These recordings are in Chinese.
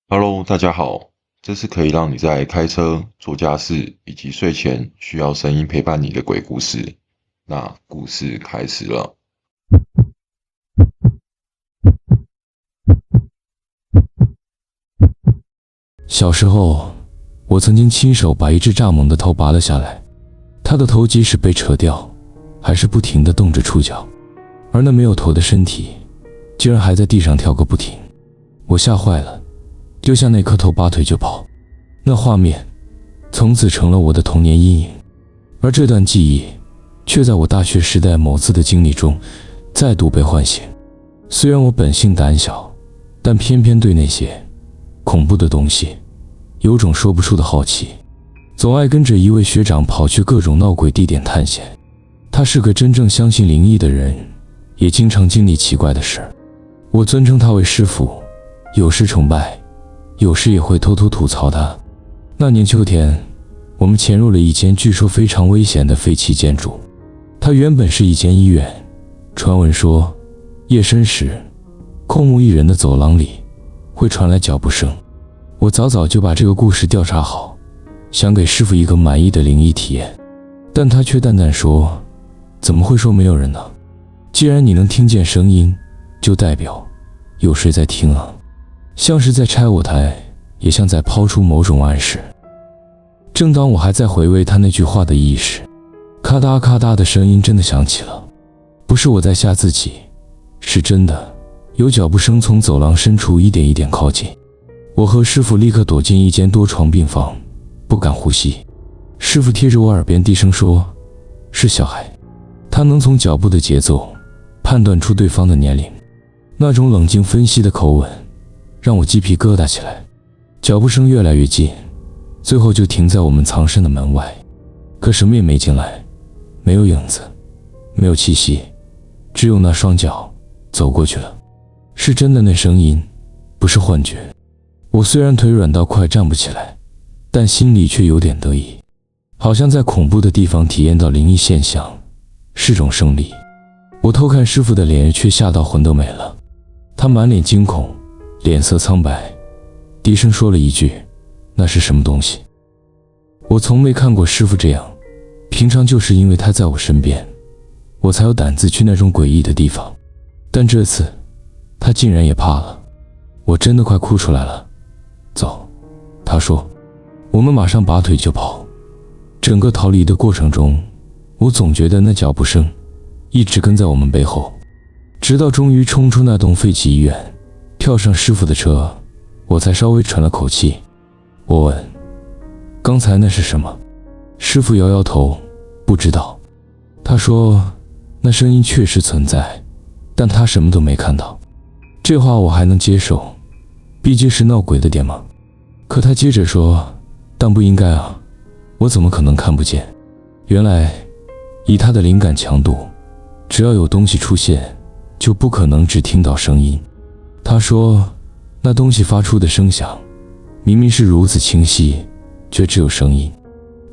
Hello，大家好，这是可以让你在开车、做家事以及睡前需要声音陪伴你的鬼故事。那故事开始了。小时候，我曾经亲手把一只蚱蜢的头拔了下来，它的头即使被扯掉，还是不停地动着触角，而那没有头的身体，竟然还在地上跳个不停。我吓坏了，丢下那颗头，拔腿就跑。那画面从此成了我的童年阴影，而这段记忆却在我大学时代某次的经历中再度被唤醒。虽然我本性胆小，但偏偏对那些恐怖的东西有种说不出的好奇，总爱跟着一位学长跑去各种闹鬼地点探险。他是个真正相信灵异的人，也经常经历奇怪的事。我尊称他为师父，有时崇拜，有时也会偷偷吐槽他。那年秋天，我们潜入了一间据说非常危险的废弃建筑。它原本是一间医院，传闻说夜深时空无一人的走廊里会传来脚步声。我早早就把这个故事调查好，想给师父一个满意的灵异体验，但他却淡淡说，怎么会说没有人呢？既然你能听见声音，就代表有谁在听啊，像是在拆我台，也像在抛出某种暗示。正当我还在回味他那句话的意义时，咔嗒咔嗒的声音真的响起了。不是我在吓自己，是真的有脚步声从走廊深处一点一点靠近。我和师父立刻躲进一间多床病房，不敢呼吸。师父贴着我耳边低声说，是小孩，他能从脚步的节奏判断出对方的年龄。那种冷静分析的口吻让我鸡皮疙瘩起来。脚步声越来越近，最后就停在我们藏身的门外，可什么也没进来，没有影子，没有气息，只有那双脚走过去了。是真的，那声音不是幻觉。我虽然腿软到快站不起来，但心里却有点得意，好像在恐怖的地方体验到灵异现象是种胜利。我偷看师父的脸，却吓到魂都没了。他满脸惊恐，脸色苍白，低声说了一句，那是什么东西？我从没看过师父这样，平常就是因为他在我身边，我才有胆子去那种诡异的地方，但这次他竟然也怕了。我真的快哭出来了。走，他说。我们马上拔腿就跑。整个逃离的过程中，我总觉得那脚步声一直跟在我们背后，直到终于冲出那栋废弃医院，跳上师父的车，我才稍微喘了口气。我问，刚才那是什么？师父摇摇头，不知道。他说，那声音确实存在，但他什么都没看到。这话我还能接受，毕竟是闹鬼的点嘛。可他接着说，但不应该啊，我怎么可能看不见？原来以他的灵感强度，只要有东西出现，就不可能只听到声音。他说，那东西发出的声响明明是如此清晰，却只有声音。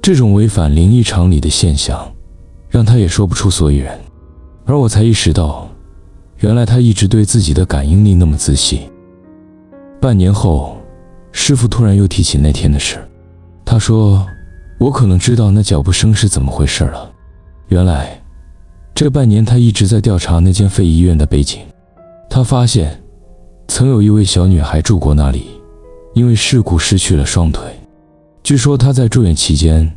这种违反灵异常理的现象让他也说不出所以然。而我才意识到，原来他一直对自己的感应力那么仔细。半年后，师父突然又提起那天的事。他说，我可能知道那脚步声是怎么回事了。原来这半年他一直在调查那间废医院的背景。他发现曾有一位小女孩住过那里，因为事故失去了双腿。据说她在住院期间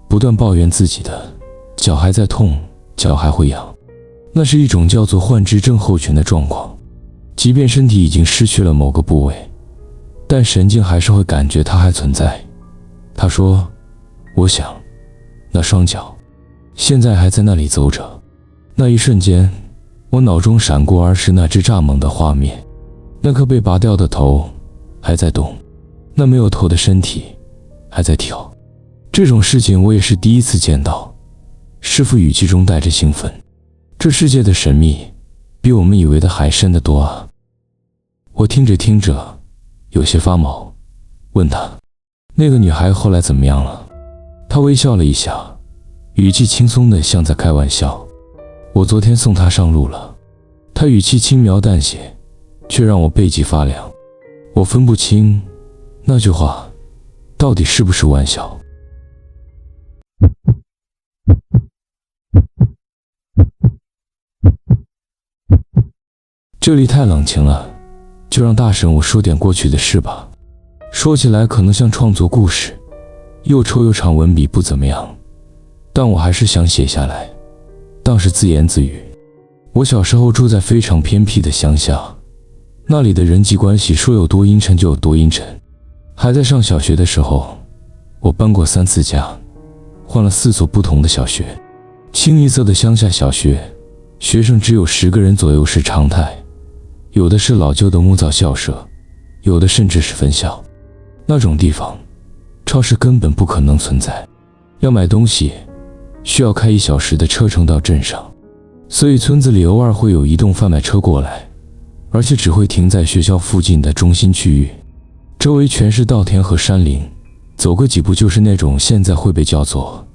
不断抱怨自己的脚还在痛，脚还会痒。那是一种叫做幻肢症候群的状况，即便身体已经失去了某个部位，但神经还是会感觉它还存在。他说，我想那双脚现在还在那里走着。那一瞬间，我脑中闪过儿时那只蚱蜢的画面，那颗被拔掉的头还在动，那没有头的身体还在跳。这种事情我也是第一次见到。师父语气中带着兴奋，这世界的神秘比我们以为的还深得多啊。我听着听着有些发毛，问他，那个女孩后来怎么样了？他微笑了一下，语气轻松的像在开玩笑。我昨天送她上路了。他语气轻描淡写，却让我背脊发凉。我分不清那句话到底是不是玩笑？这里太冷清了，就让大神我说点过去的事吧。说起来可能像创作故事，又臭又长，文笔不怎么样，但我还是想写下来，当是自言自语。我小时候住在非常偏僻的乡下，那里的人际关系说有多阴沉就有多阴沉。还在上小学的时候，我搬过3次家，换了4所不同的小学。清一色的乡下小学，学生只有10个人左右是常态，有的是老旧的木造校舍，有的甚至是分校。那种地方，超市根本不可能存在，要买东西需要开1小时的车程到镇上，所以村子里偶尔会有移动贩卖车过来，而且只会停在学校附近的中心区域，周围全是稻田和山林，走个几步就是那种现在会被叫做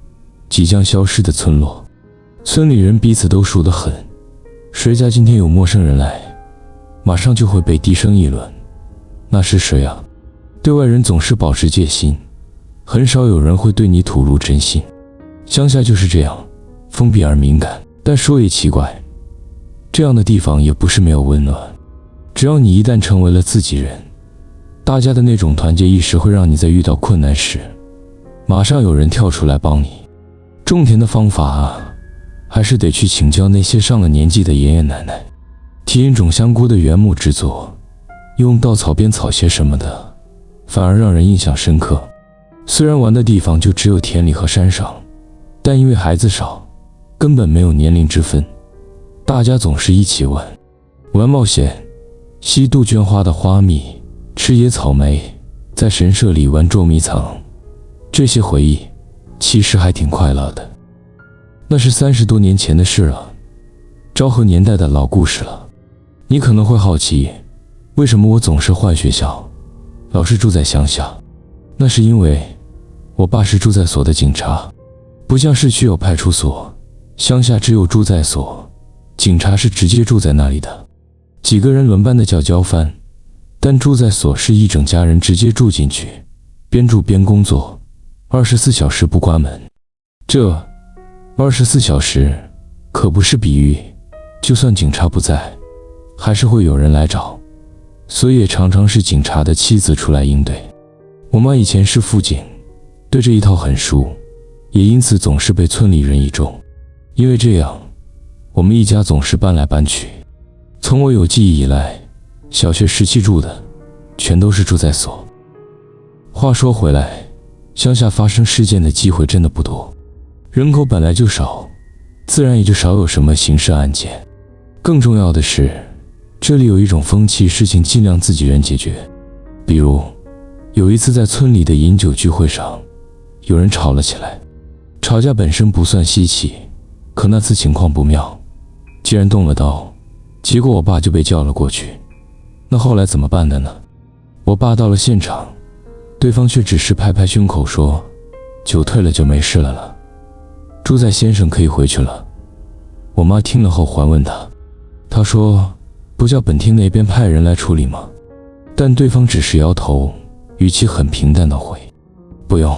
即将消失的村落。村里人彼此都熟得很，谁家今天有陌生人来，马上就会被低声议论，那是谁啊？对外人总是保持戒心，很少有人会对你吐露真心。乡下就是这样，封闭而敏感。但说也奇怪，这样的地方也不是没有温暖。只要你一旦成为了自己人，大家的那种团结意识会让你在遇到困难时，马上有人跳出来帮你。种田的方法啊，还是得去请教那些上了年纪的爷爷奶奶。体验种香菇的原木制作，用稻草编草鞋什么的，反而让人印象深刻。虽然玩的地方就只有田里和山上，但因为孩子少，根本没有年龄之分，大家总是一起玩冒险，吸杜鹃花的花蜜，吃野草莓，在神社里玩捉迷藏。这些回忆其实还挺快乐的。那是30多年前的事了，昭和年代的老故事了。你可能会好奇，为什么我总是换学校，老是住在乡下？那是因为我爸是住在所的警察，不像市区有派出所，乡下只有住在所，警察是直接住在那里的，几个人轮班的叫交番，但住在所是一整家人直接住进去，边住边工作，24小时不关门。这24小时可不是比喻，就算警察不在，还是会有人来找，所以也常常是警察的妻子出来应对。我妈以前是妇警，对这一套很熟，也因此总是被村里人倚重。因为这样，我们一家总是搬来搬去。从我有记忆以来，小学时期住的全都是住在所。话说回来，乡下发生事件的机会真的不多，人口本来就少，自然也就少有什么刑事案件。更重要的是，这里有一种风气，事情尽量自己人解决。比如有一次在村里的饮酒聚会上，有人吵了起来。吵架本身不算稀奇，可那次情况不妙，既然动了刀，结果我爸就被叫了过去。那后来怎么办的呢？我爸到了现场，对方却只是拍拍胸口说，酒退了就没事了，朱在先生可以回去了。我妈听了后还问他说，不叫本厅那边派人来处理吗？但对方只是摇头，语气很平淡地回，不用，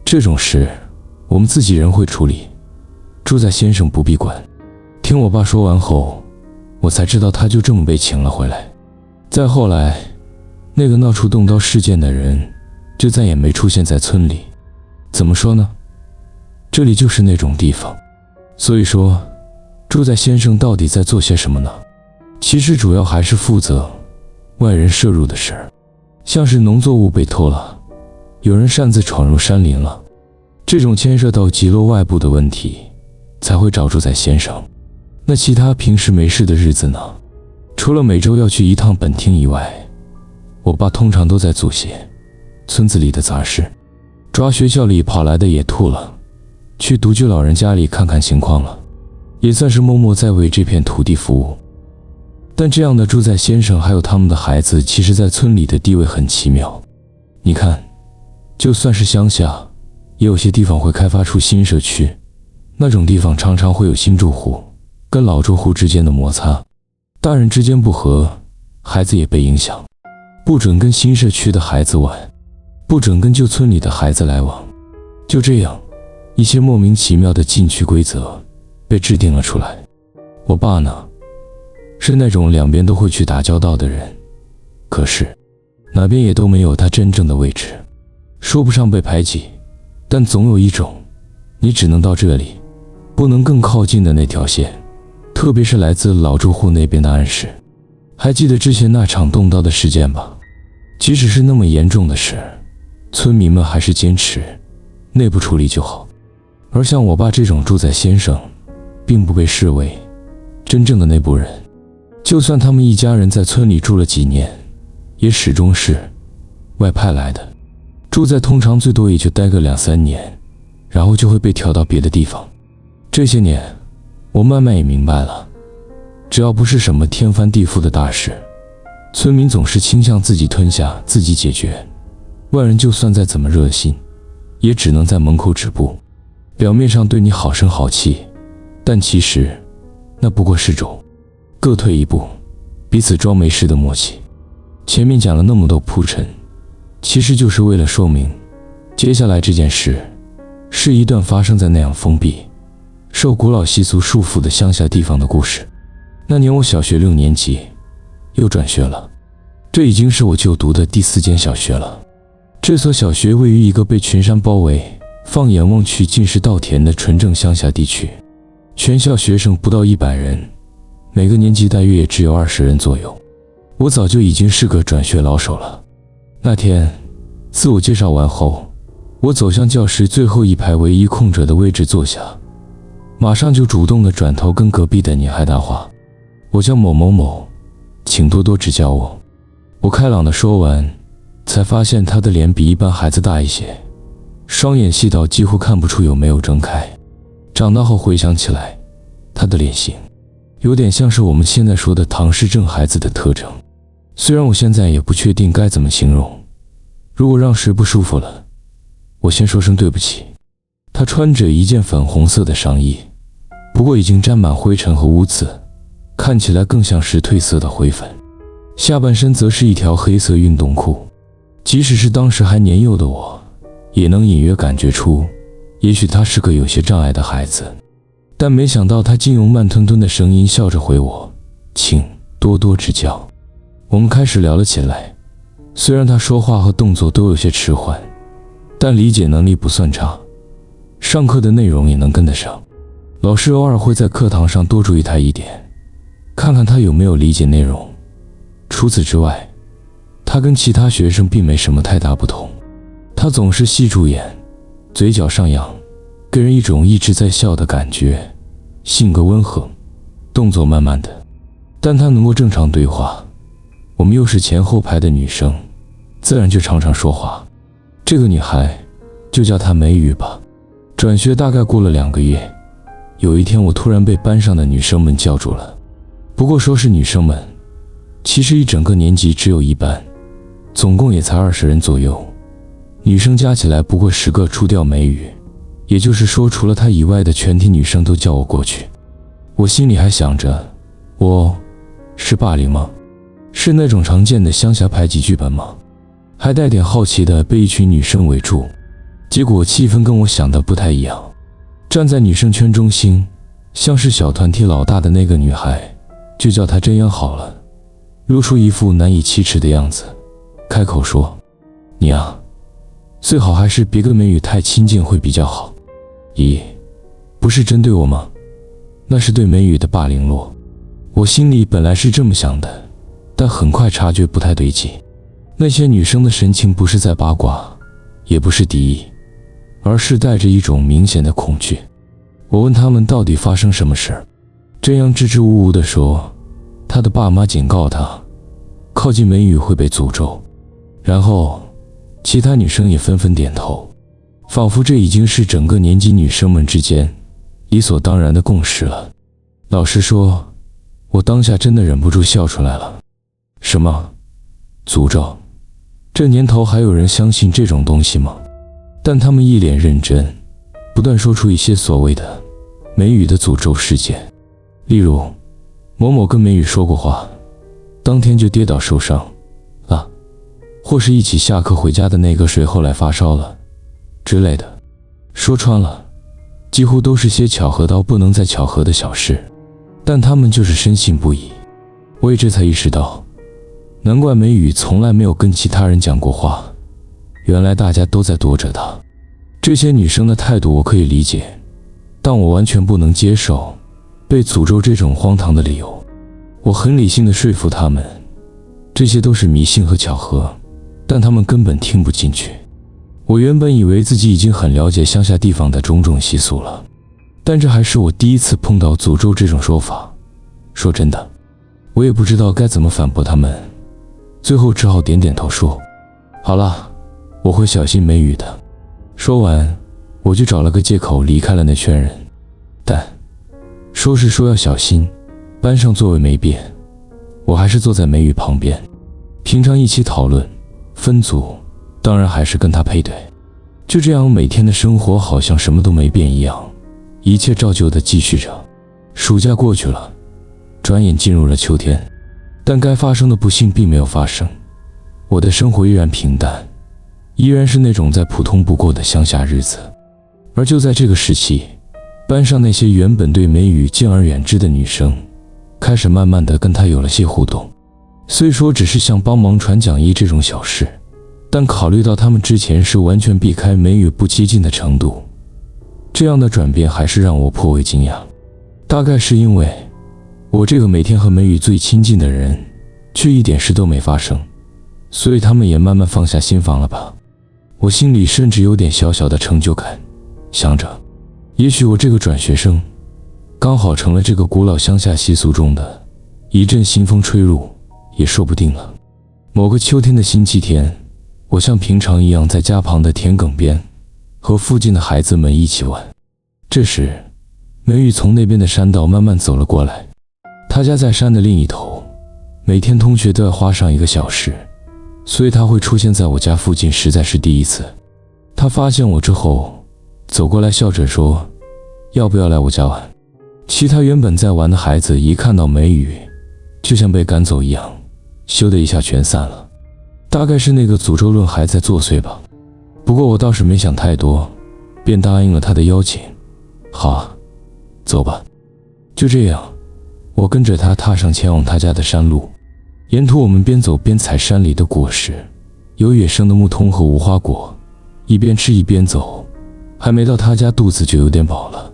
这种事我们自己人会处理，朱在先生不必管。听我爸说完后，我才知道他就这么被请了回来。再后来，那个闹出动刀事件的人就再也没出现在村里。怎么说呢？这里就是那种地方。所以说，朱在先生到底在做些什么呢？其实主要还是负责外人摄入的事儿，像是农作物被偷了，有人擅自闯入山林了，这种牵涉到极落外部的问题，才会找朱在先生。那其他平时没事的日子呢？除了每周要去一趟本厅以外，我爸通常都在做些村子里的杂事，抓学校里跑来的野兔了，去独居老人家里看看情况了，也算是默默在为这片土地服务。但这样的朱在先生还有他们的孩子，其实在村里的地位很奇妙。你看，就算是乡下，也有些地方会开发出新社区，那种地方常常会有新住户跟老住户之间的摩擦，大人之间不和，孩子也被影响。不准跟新社区的孩子玩，不准跟旧村里的孩子来往。就这样，一些莫名其妙的禁区规则被制定了出来。我爸呢，是那种两边都会去打交道的人，可是哪边也都没有他真正的位置。说不上被排挤，但总有一种你只能到这里，不能更靠近的那条线，特别是来自老住户那边的暗示。还记得之前那场动刀的事件吧？即使是那么严重的事，村民们还是坚持内部处理就好。而像我爸这种住在先生，并不被视为真正的内部人，就算他们一家人在村里住了几年，也始终是外派来的，住在通常最多也就待个2-3年，然后就会被调到别的地方。这些年我慢慢也明白了，只要不是什么天翻地覆的大事，村民总是倾向自己吞下自己解决，外人就算再怎么热心，也只能在门口止步，表面上对你好声好气，但其实那不过是种各退一步，彼此装没事的默契。前面讲了那么多铺陈，其实就是为了说明接下来这件事是一段发生在那样封闭受古老习俗束缚的乡下地方的故事。那年我小学6年级，又转学了，这已经是我就读的第4间小学了。这所小学位于一个被群山包围，放眼望去尽是稻田的纯正乡下地区，全校学生不到100人，每个年级大约也只有20人左右。我早就已经是个转学老手了。那天自我介绍完后，我走向教室最后一排唯一空着的位置坐下，马上就主动地转头跟隔壁的女孩搭话：“我叫某某某，请多多指教我。”我开朗地说完，才发现她的脸比一般孩子大一些，双眼细到几乎看不出有没有睁开。长大后回想起来，她的脸型有点像是我们现在说的唐氏症孩子的特征，虽然我现在也不确定该怎么形容。如果让谁不舒服了，我先说声对不起。她穿着一件粉红色的上衣，不过已经沾满灰尘和污渍，看起来更像是褪色的灰粉。下半身则是一条黑色运动裤，即使是当时还年幼的我，也能隐约感觉出，也许他是个有些障碍的孩子。但没想到他竟用慢吞吞的声音笑着回我：“请多多指教。”我们开始聊了起来，虽然他说话和动作都有些迟缓，但理解能力不算差，上课的内容也能跟得上。老师偶尔会在课堂上多注意他一点，看看他有没有理解内容。除此之外，他跟其他学生并没什么太大不同。他总是细住眼，嘴角上扬，给人一种一直在笑的感觉，性格温和，动作慢慢的，但他能够正常对话。我们又是前后排的女生，自然就常常说话。这个女孩就叫她梅雨吧。转学大概过了2个月，有一天我突然被班上的女生们叫住了。不过说是女生们，其实一整个年级只有1班，总共也才20人左右，女生加起来不过10个，除掉梅雨，也就是说除了她以外的全体女生都叫我过去。我心里还想着，我是霸凌吗？是那种常见的乡下排挤剧本吗？还带点好奇的被一群女生围住。结果气氛跟我想的不太一样，站在女生圈中心，像是小团体老大的那个女孩，就叫她真阳好了，露出一副难以启齿的样子，开口说：“你啊，最好还是别跟梅雨太亲近会比较好。”咦，不是针对我吗？那是对梅雨的霸凌咯。我心里本来是这么想的，但很快察觉不太对劲。那些女生的神情不是在八卦，也不是敌意，而是带着一种明显的恐惧。我问她们到底发生什么事，真阳支支吾吾地说，她的爸妈警告她，靠近梅雨会被诅咒。然后其他女生也纷纷点头，仿佛这已经是整个年级女生们之间理所当然的共识了。老实说，我当下真的忍不住笑出来了。什么？诅咒？这年头还有人相信这种东西吗？但他们一脸认真，不断说出一些所谓的梅雨的诅咒事件，例如某某跟梅雨说过话，当天就跌倒受伤了，或是一起下课回家的那个谁后来发烧了之类的。说穿了，几乎都是些巧合到不能再巧合的小事，但他们就是深信不疑。我也这才意识到，难怪梅雨从来没有跟其他人讲过话，原来大家都在躲着她。这些女生的态度我可以理解，但我完全不能接受被诅咒这种荒唐的理由。我很理性地说服他们，这些都是迷信和巧合，但他们根本听不进去。我原本以为自己已经很了解乡下地方的种种习俗了，但这还是我第一次碰到诅咒这种说法。说真的，我也不知道该怎么反驳他们，最后只好点点头说，好了，我会小心梅雨的。说完，我就找了个借口离开了那圈人。但说是说要小心，班上座位没变，我还是坐在梅雨旁边。平常一起讨论分组，当然还是跟他配对。就这样，每天的生活好像什么都没变一样，一切照旧地继续着。暑假过去了，转眼进入了秋天，但该发生的不幸并没有发生。我的生活依然平淡，依然是那种再普通不过的乡下日子。而就在这个时期，班上那些原本对梅雨敬而远之的女生，开始慢慢地跟她有了些互动。虽说只是像帮忙传讲义这种小事，但考虑到她们之前是完全避开梅雨不接近的程度，这样的转变还是让我颇为惊讶。大概是因为我这个每天和梅雨最亲近的人，却一点事都没发生，所以他们也慢慢放下心防了吧。我心里甚至有点小小的成就感，想着也许我这个转学生刚好成了这个古老乡下习俗中的一阵新风吹入也说不定了。某个秋天的星期天，我像平常一样在家旁的田埂边和附近的孩子们一起玩。这时梅雨从那边的山道慢慢走了过来，他家在山的另一头，每天同学都要花上1个小时，所以他会出现在我家附近实在是第一次。他发现我之后走过来笑着说，要不要来我家玩？其他原本在玩的孩子一看到梅雨，就像被赶走一样，咻的一下全散了。大概是那个诅咒论还在作祟吧。不过我倒是没想太多，便答应了他的邀请。好啊，走吧。就这样，我跟着他踏上前往他家的山路。沿途我们边走边采山里的果实，有野生的木通和无花果，一边吃一边走。还没到他家，肚子就有点饱了。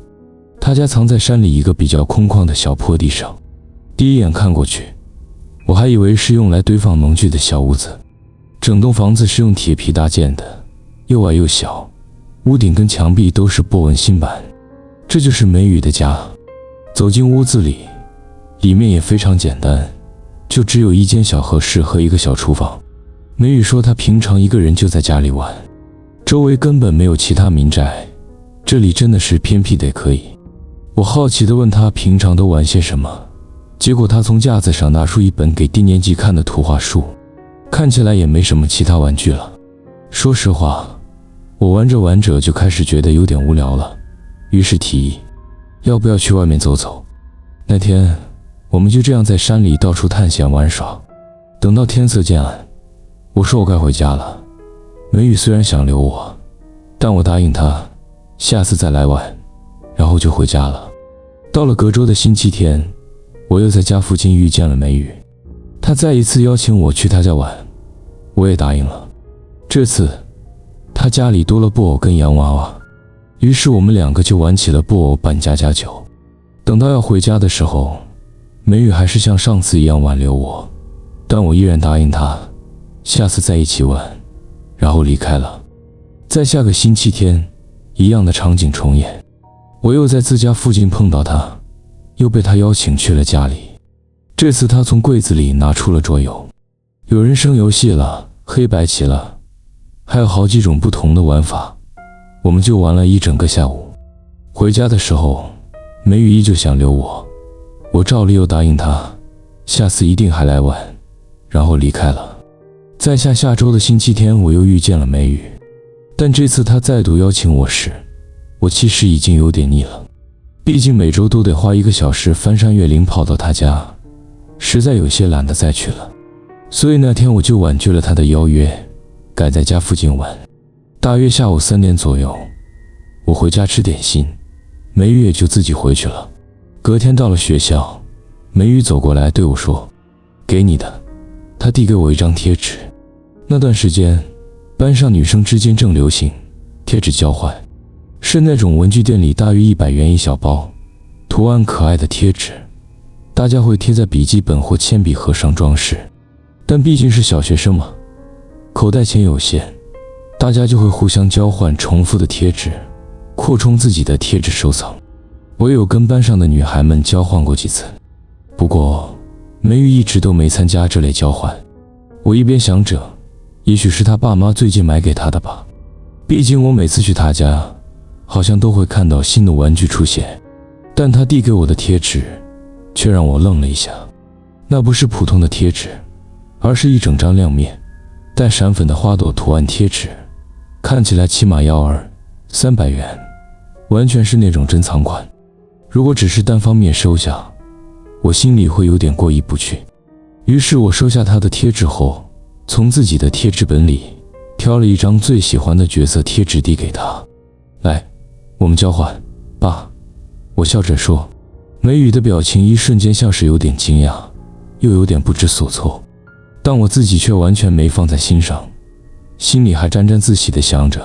他家藏在山里一个比较空旷的小坡地上，第一眼看过去，我还以为是用来堆放农具的小屋子。整栋房子是用铁皮搭建的，又矮又小，屋顶跟墙壁都是波纹新板。这就是梅雨的家。走进屋子里，里面也非常简单，就只有一间小和室和一个小厨房。梅雨说她平常一个人就在家里玩，周围根本没有其他民宅，这里真的是偏僻得可以。我好奇地问她平常都玩些什么，结果她从架子上拿出一本给低年级看的图画书，看起来也没什么其他玩具了。说实话，我玩着玩着就开始觉得有点无聊了，于是提议要不要去外面走走。那天我们就这样在山里到处探险玩耍，等到天色渐暗，我说我该回家了。梅雨虽然想留我，但我答应她下次再来玩，然后就回家了。到了隔周的星期天，我又在家附近遇见了梅雨，她再一次邀请我去她家玩，我也答应了。这次她家里多了布偶跟洋娃娃，于是我们2个就玩起了布偶扮家家酒。等到要回家的时候，梅雨还是像上次一样挽留我，但我依然答应她下次再一起玩，然后离开了。在下个星期天，一样的场景重演，我又在自家附近碰到她，又被她邀请去了家里。这次她从柜子里拿出了桌游，有人生游戏了，黑白棋了，还有好几种不同的玩法，我们就玩了一整个下午。回家的时候，梅雨依旧想留我，我照例又答应她下次一定还来玩，然后离开了。在下周的星期天，我又遇见了梅雨，但这次她再度邀请我时，我其实已经有点腻了，毕竟每周都得花1个小时翻山越岭跑到她家，实在有些懒得再去了。所以那天我就婉拒了她的邀约，改在家附近玩。大约下午3点左右，我回家吃点心，梅雨也就自己回去了。隔天到了学校，梅雨走过来对我说：“给你的。”她递给我一张贴纸。那段时间，班上女生之间正流行贴纸交换，是那种文具店里大约100元一小包，图案可爱的贴纸，大家会贴在笔记本或铅笔盒上装饰。但毕竟是小学生嘛，口袋钱有限，大家就会互相交换重复的贴纸，扩充自己的贴纸收藏。我也有跟班上的女孩们交换过几次，不过梅雨一直都没参加这类交换。我一边想着，也许是她爸妈最近买给她的吧，毕竟我每次去她家，好像都会看到新的玩具出现。但她递给我的贴纸却让我愣了一下，那不是普通的贴纸，而是一整张亮面带闪粉的花朵图案贴纸，看起来起码要200-300元，完全是那种珍藏款。如果只是单方面收下，我心里会有点过意不去。于是我收下他的贴纸后，从自己的贴纸本里挑了一张最喜欢的角色贴纸递给他。来，我们交换，爸。我笑着说。梅雨的表情一瞬间像是有点惊讶，又有点不知所措，但我自己却完全没放在心上，心里还沾沾自喜地想着，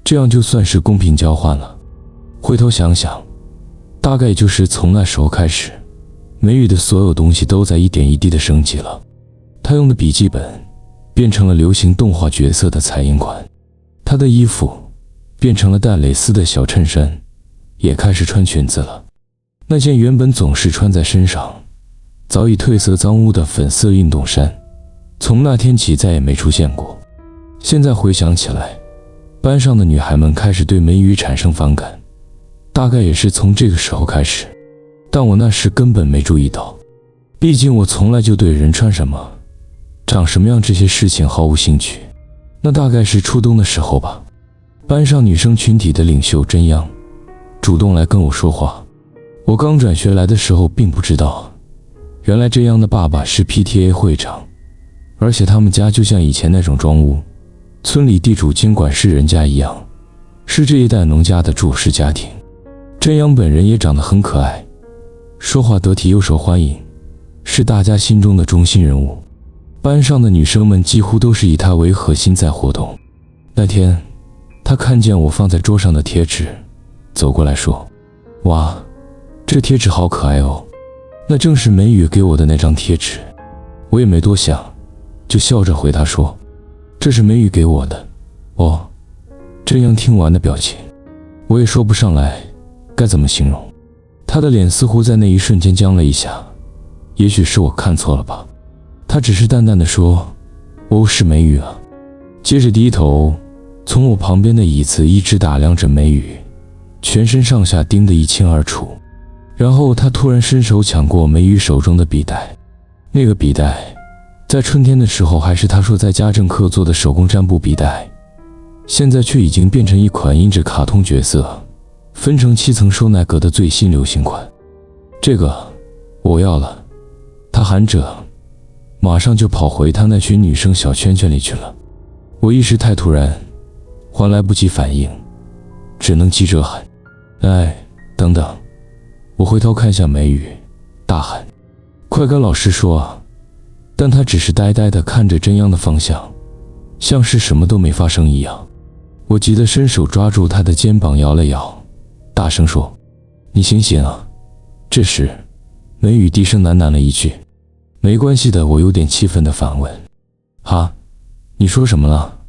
这样就算是公平交换了。回头想想，大概也就是从那时候开始，梅雨的所有东西都在一点一滴地升级了。她用的笔记本变成了流行动画角色的彩印款，她的衣服变成了带蕾丝的小衬衫，也开始穿裙子了。那件原本总是穿在身上，早已褪色脏污的粉色运动衫，从那天起再也没出现过。现在回想起来，班上的女孩们开始对梅雨产生反感，大概也是从这个时候开始，但我那时根本没注意到，毕竟我从来就对人穿什么、长什么样这些事情毫无兴趣。那大概是初冬的时候吧，班上女生群体的领袖真央主动来跟我说话。我刚转学来的时候并不知道，原来真央的爸爸是 PTA 会长，而且他们家就像以前那种庄屋，村里地主尽管是人家一样，是这一代农家的主事家庭。真央本人也长得很可爱，说话得体又受欢迎，是大家心中的中心人物。班上的女生们几乎都是以他为核心在活动。那天他看见我放在桌上的贴纸，走过来说：“哇，这贴纸好可爱哦。”那正是梅雨给我的那张贴纸。我也没多想，就笑着回他说：“这是梅雨给我的。”哦。真央听完的表情，我也说不上来该怎么形容。他的脸似乎在那一瞬间僵了一下，也许是我看错了吧。他只是淡淡的说：“哦，是梅雨啊。”接着低头从我旁边的椅子一直打量着梅雨，全身上下盯得一清二楚。然后他突然伸手抢过梅雨手中的笔袋，那个笔袋在春天的时候还是他说在家政课做的手工毡布笔袋，现在却已经变成一款印着卡通角色分成7层收纳格的最新流行款。这个我要了，他喊着，马上就跑回他那群女生小圈圈里去了。我一时太突然，还来不及反应，只能急着喊：“哎，等等！”我回头看向梅雨，大喊：“快跟老师说啊！”但他只是呆呆地看着真央的方向，像是什么都没发生一样。我急得伸手抓住他的肩膀摇了摇，大声说：“你醒醒啊！”这时梅雨低声喃喃了一句：“没关系的。”我有点气愤地反问：“哈，你说什么了？”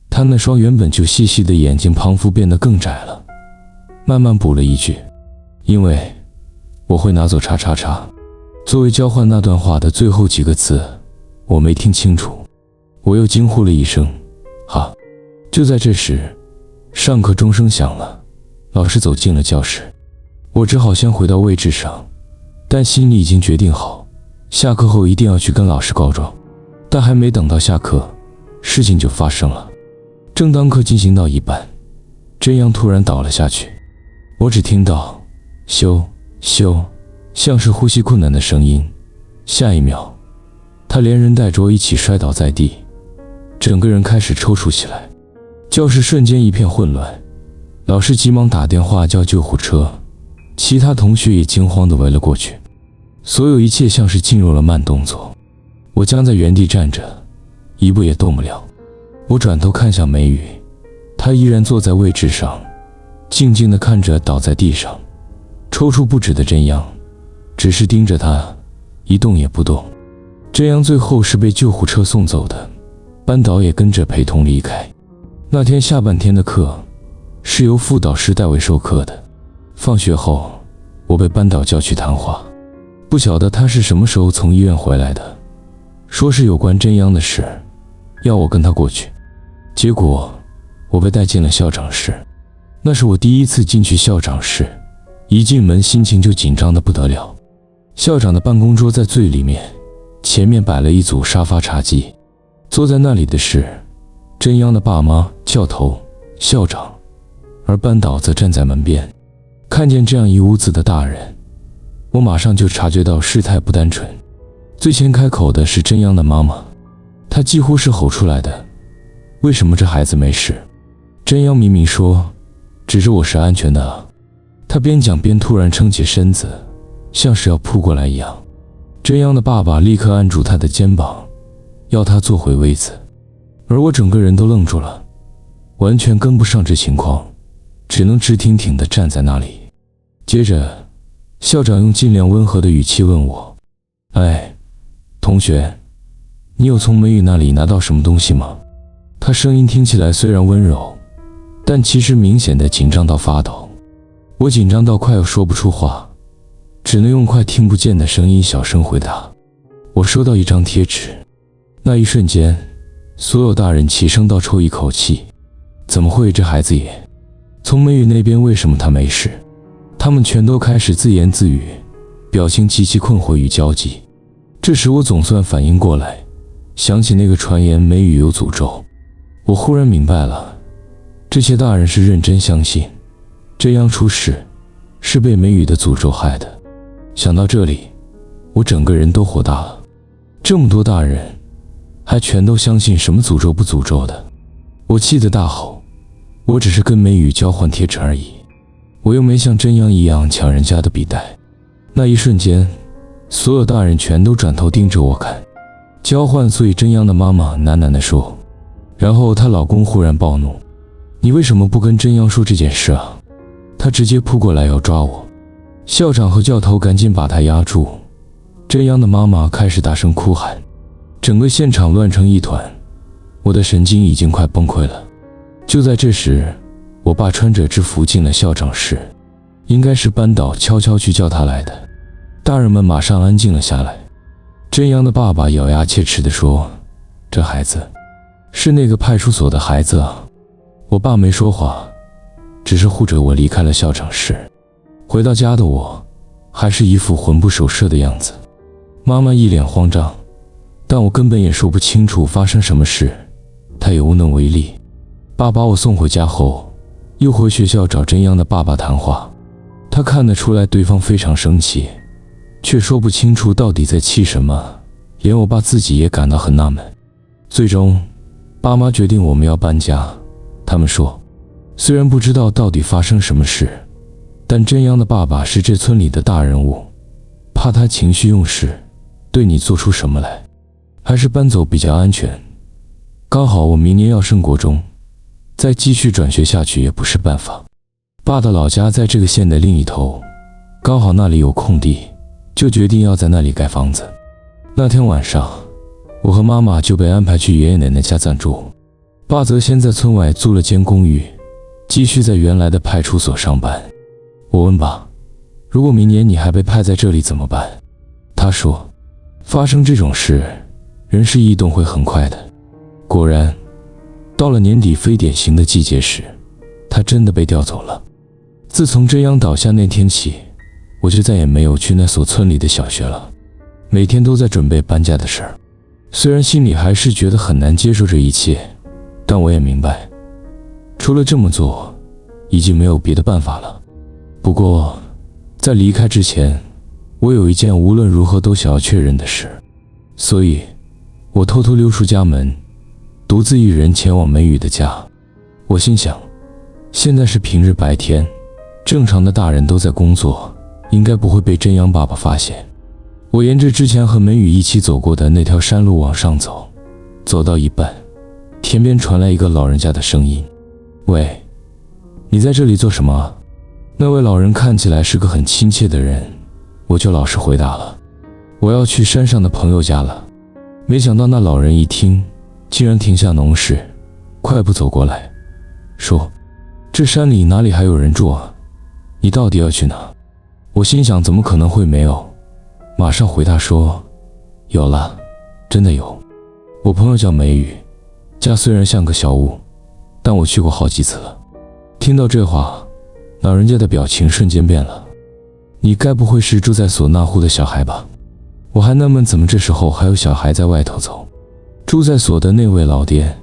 他那双原本就细细的眼睛庞幅变得更窄了，慢慢补了一句：“因为我会拿走叉叉叉。”作为交换那段话的最后几个字，我没听清楚，我又惊呼了一声：“哈！”就在这时，上课钟声响了，老师走进了教室。我只好先回到位置上，但心里已经决定好，下课后一定要去跟老师告状。但还没等到下课，事情就发生了。正当课进行到一半，真央突然倒了下去，我只听到咻咻，像是呼吸困难的声音。下一秒，他连人带桌一起摔倒在地，整个人开始抽搐起来，教室瞬间一片混乱。老师急忙打电话叫救护车，其他同学也惊慌地围了过去。所有一切像是进入了慢动作，我僵在原地站着，一步也动不了。我转头看向梅雨，她依然坐在位置上，静静地看着倒在地上抽搐不止的真央，只是盯着她，一动也不动。真央最后是被救护车送走的，班导也跟着陪同离开。那天下半天的课是由副导师代为授课的。放学后，我被班导叫去谈话，不晓得他是什么时候从医院回来的，说是有关真央的事，要我跟他过去。结果我被带进了校长室，那是我第一次进去校长室，一进门心情就紧张得不得了。校长的办公桌在最里面，前面摆了一组沙发茶几，坐在那里的是真央的爸妈、教头、校长，而班导则站在门边。看见这样一屋子的大人，我马上就察觉到事态不单纯。最先开口的是真央的妈妈，她几乎是吼出来的：为什么这孩子没事？真央明明说只是我是安全的啊。她边讲边突然撑起身子，像是要扑过来一样。真央的爸爸立刻按住她的肩膀，要她坐回位子，而我整个人都愣住了，完全跟不上这情况，只能直挺挺地站在那里。接着校长用尽量温和的语气问我：哎，同学，你有从梅雨那里拿到什么东西吗？他声音听起来虽然温柔，但其实明显的紧张到发抖。我紧张到快要说不出话，只能用快听不见的声音小声回答：我收到一张贴纸。那一瞬间，所有大人齐声倒抽一口气，怎么会这孩子也……从梅雨那边为什么他没事？他们全都开始自言自语，表情极其困惑与焦急。这时我总算反应过来，想起那个传言梅雨有诅咒。我忽然明白了，这些大人是认真相信真央出事是被梅雨的诅咒害的。想到这里，我整个人都火大了。这么多大人还全都相信什么诅咒不诅咒的。我气得大吼，我只是跟梅雨交换贴纸而已，我又没像真央一样抢人家的笔袋。那一瞬间，所有大人全都转头盯着我看。交换，所以真央的妈妈喃喃地说。然后她老公忽然暴怒：你为什么不跟真央说这件事啊？他直接扑过来要抓我。校长和教头赶紧把他压住。真央的妈妈开始大声哭喊，整个现场乱成一团，我的神经已经快崩溃了。就在这时，我爸穿着制服进了校长室，应该是班导悄悄去叫他来的。大人们马上安静了下来。真央的爸爸咬牙切齿地说：这孩子是那个派出所的孩子啊。我爸没说话，只是护着我离开了校长室。回到家的我还是一副魂不守舍的样子。妈妈一脸慌张，但我根本也说不清楚发生什么事，她也无能为力。爸把我送回家后，又回学校找真央的爸爸谈话。他看得出来对方非常生气，却说不清楚到底在气什么，连我爸自己也感到很纳闷。最终爸妈决定我们要搬家。他们说，虽然不知道到底发生什么事，但真央的爸爸是这村里的大人物，怕他情绪用事对你做出什么来，还是搬走比较安全。刚好我明年要升国中，再继续转学下去也不是办法。爸的老家在这个县的另一头，刚好那里有空地，就决定要在那里盖房子。那天晚上，我和妈妈就被安排去爷爷奶奶家暂住，爸则先在村外租了间公寓，继续在原来的派出所上班。我问爸，如果明年你还被派在这里怎么办？他说，发生这种事，人事异动会很快的。果然，到了年底非典型的季节时，他真的被调走了。自从真央倒下那天起，我就再也没有去那所村里的小学了，每天都在准备搬家的事儿。虽然心里还是觉得很难接受这一切，但我也明白，除了这么做，已经没有别的办法了。不过，在离开之前，我有一件无论如何都想要确认的事，所以我偷偷溜出家门，独自一人前往梅雨的家。我心想，现在是平日白天，正常的大人都在工作，应该不会被真阳爸爸发现。我沿着之前和梅雨一起走过的那条山路往上走，走到一半，天边传来一个老人家的声音：“喂，你在这里做什么？”那位老人看起来是个很亲切的人，我就老实回答了：“我要去山上的朋友家了。”没想到那老人一听，竟然停下农事，快步走过来，说：“这山里哪里还有人住啊？你到底要去哪？”我心想怎么可能会没有，马上回答说：“有了，真的有。我朋友叫梅雨，家虽然像个小屋，但我去过好几次了。”听到这话，老人家的表情瞬间变了。你该不会是住在所那户的小孩吧？我还纳闷怎么这时候还有小孩在外头走。住在所的那位老爹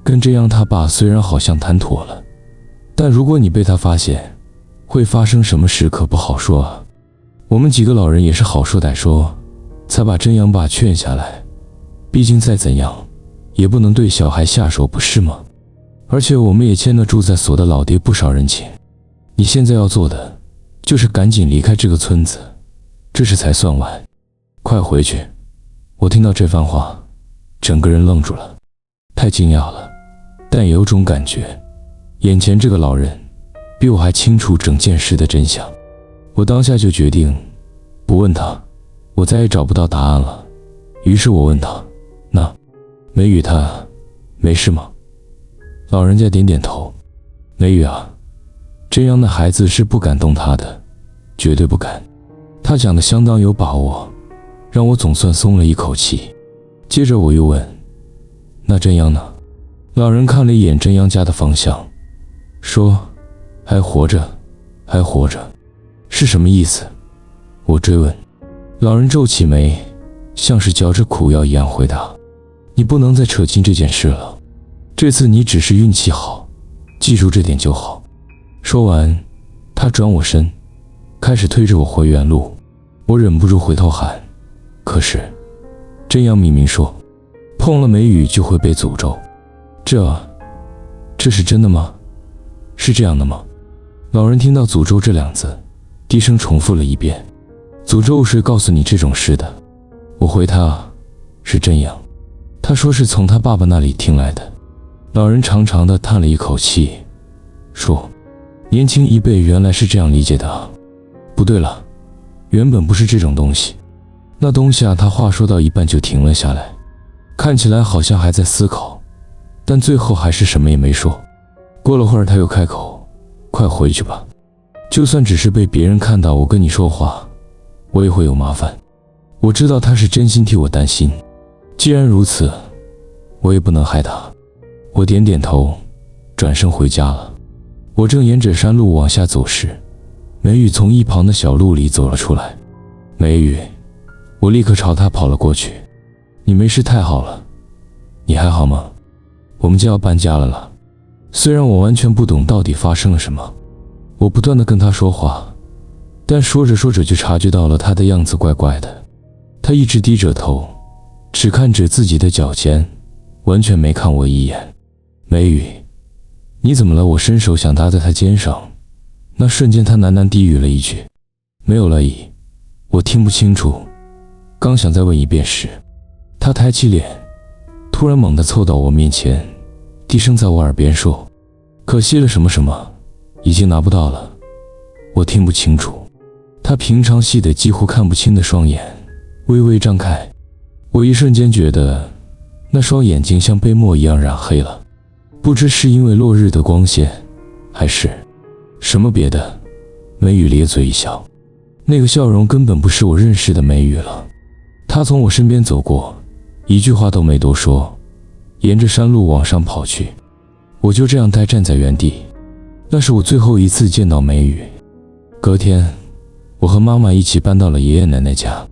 跟真阳他爸虽然好像谈妥了，但如果你被他发现，会发生什么事可不好说啊。我们几个老人也是好说歹说，才把真阳爸劝下来，毕竟再怎样也不能对小孩下手，不是吗？而且我们也欠了住在所的老爹不少人情。你现在要做的就是赶紧离开这个村子，这事才算完。快回去！我听到这番话，整个人愣住了，太惊讶了，但也有种感觉，眼前这个老人比我还清楚整件事的真相。我当下就决定不问他，我再也找不到答案了。于是我问他：“那梅雨他没事吗？”老人家点点头：“梅雨啊，真阳的孩子是不敢动他的，绝对不敢。”他讲的相当有把握，让我总算松了一口气。接着我又问：“那真阳呢？”老人看了一眼真阳家的方向，说：“还活着，还活着。”是什么意思？我追问。老人皱起眉，像是嚼着苦药一样回答：“你不能再扯进这件事了，这次你只是运气好，记住这点就好。”说完，他转我身，开始推着我回原路。我忍不住回头喊：“可是真阳明明说，碰了梅雨就会被诅咒，这是真的吗？是这样的吗？”老人听到诅咒这两字，低声重复了一遍：“诅咒谁告诉你这种事的？”我回他：“是真阳，他说是从他爸爸那里听来的。”老人长长的叹了一口气，说：“年轻一辈原来是这样理解的啊。不对了，原本不是这种东西。”那东西啊，他话说到一半就停了下来，看起来好像还在思考，但最后还是什么也没说。过了会儿他又开口：“快回去吧，就算只是被别人看到我跟你说话，我也会有麻烦。”我知道他是真心替我担心，既然如此，我也不能害他。我点点头，转身回家了。我正沿着山路往下走时，梅雨从一旁的小路里走了出来。“梅雨！”我立刻朝他跑了过去。“你没事太好了，你还好吗？我们就要搬家了啦。”虽然我完全不懂到底发生了什么，我不断地跟他说话，但说着说着就察觉到了他的样子怪怪的。他一直低着头，只看着自己的脚尖，完全没看我一眼。“梅雨，你怎么了？”我伸手想搭在他肩上，那瞬间他喃喃低语了一句：“没有了姨。”我听不清楚，刚想再问一遍时，他抬起脸，突然猛地凑到我面前，低声在我耳边说：“可惜了什么什么，已经拿不到了。”我听不清楚，他平常细得几乎看不清的双眼微微张开，我一瞬间觉得那双眼睛像被墨一样染黑了，不知是因为落日的光线，还是什么别的。梅雨咧嘴一笑，那个笑容根本不是我认识的梅雨了。他从我身边走过，一句话都没多说，沿着山路往上跑去。我就这样呆站在原地，那是我最后一次见到梅雨。隔天，我和妈妈一起搬到了爷爷奶奶家。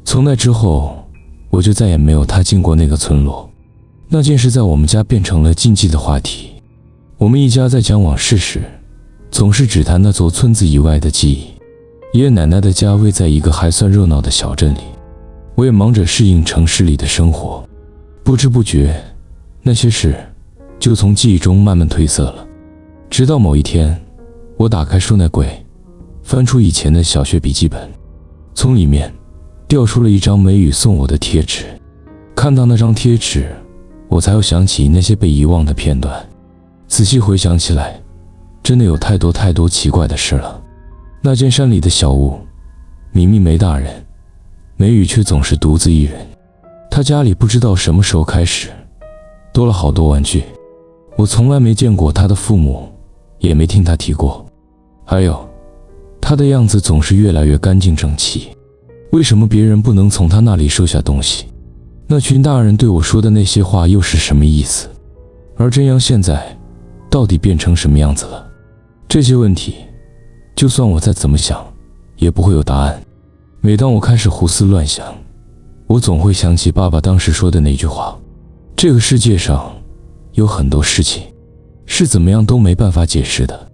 从那之后，我就再也没有踏进过那个村落。那件事在我们家变成了禁忌的话题。我们一家在讲往事时，总是只谈那座村子以外的记忆。爷爷奶奶的家位在一个还算热闹的小镇里，我也忙着适应城市里的生活。不知不觉，那些事就从记忆中慢慢褪色了。直到某一天，我打开收纳柜，翻出以前的小学笔记本，从里面掉出了一张梅雨送我的贴纸。看到那张贴纸，我才又想起那些被遗忘的片段。仔细回想起来，真的有太多奇怪的事了。那间山里的小屋，明明没大人，梅雨却总是独自一人。他家里不知道什么时候开始多了好多玩具，我从来没见过他的父母，也没听他提过。还有，他的样子总是越来越干净整齐，为什么别人不能从他那里收下东西？那群大人对我说的那些话又是什么意思？而真阳现在到底变成什么样子了？这些问题，就算我再怎么想，也不会有答案。每当我开始胡思乱想，我总会想起爸爸当时说的那句话：这个世界上有很多事情是怎么样都没办法解释的。